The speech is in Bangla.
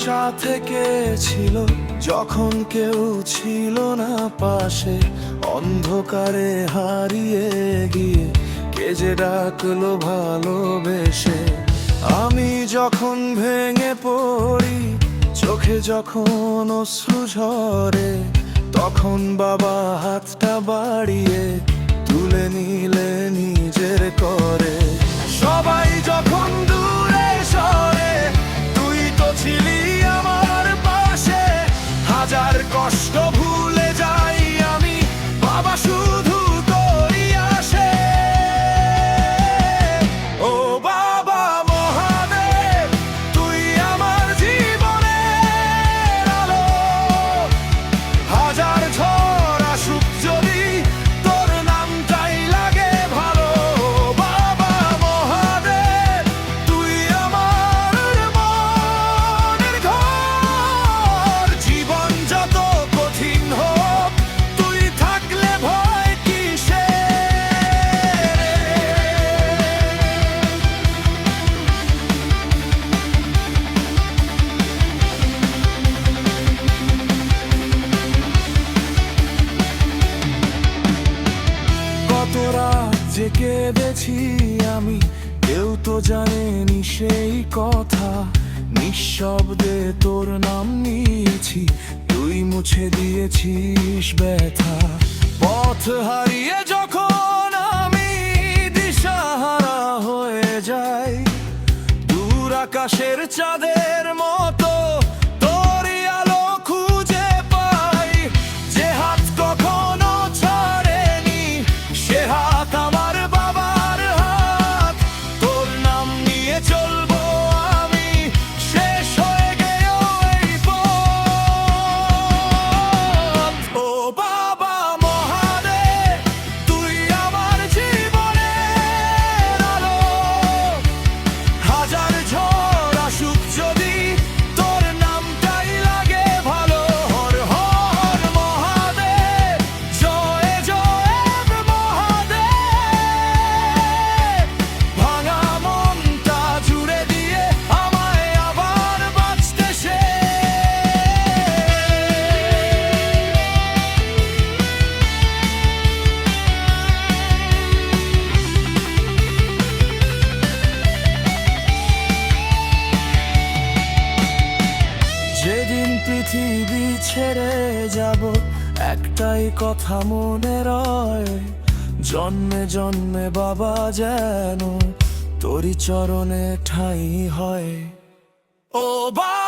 সাথে কে ছিল যখন কেউ ছিল না পাশে? অন্ধকারে হারিয়ে গিয়ে কে যে ডাকলো ভালোবেসে? আমি যখন ভেঙে পড়ি, চোখে যখন অশ্রু ঝরে, তখন বাবা হাতটা বাড়িয়ে তুলে নিলে নিজের করে। সবাই যখন দূরে সরে, তুই তো ছিলি আমার পাশে। হাজার কষ্ট ভুলে যাই আমি, বাবা শুধু তোরই আসে। ও বাবা মহাদেব, তুই আমার জীবনের আলো। হাজার ঝড় আসুক যদি, তোর নামটাই লাগে ভালো। বাবা মহাদেব, তুই আমার মনের ঘর। জীবন যত কঠিন হোক, তুই থাকলে ভয় কিসের? কত রাত যে কেঁদেছি আমি, কেউ তো জানেনি সেই কথা। নিঃশব্দে তোর নাম নিয়েছি, তুই মুছে দিয়েছিস ব্যথা। পথ হারিয়ে যখন আমি দিশাহারা হয়ে যাই, দূর আকাশের চাঁদের মতো তোরই আলো খুঁজে পাই। যে হাত কখনো ছাড়েনি, সে হাত আমার বাবার হাত। তোর নাম নিয়ে চলবো আমি, শেষ হয়ে গেও এই পথ। ও বাবা মহাদেব, তুই আমার জীবনের আলো। হাজার ঝড় আসুক যদি, তোর নামটাই লাগে ভালো। হর হর মহাদেব, জয় জয় মহাদেব। ভাঙা মনটা জুড়ে দিয়ে আমায় আবার বাঁচতে সে। যেদিন পৃথিবী ছেড়ে যাব, একটাই কথা মনে রয়। জন্মে জন্মে বাবা যেন তোরই চরণে ঠাঁই হয়। ও বাবা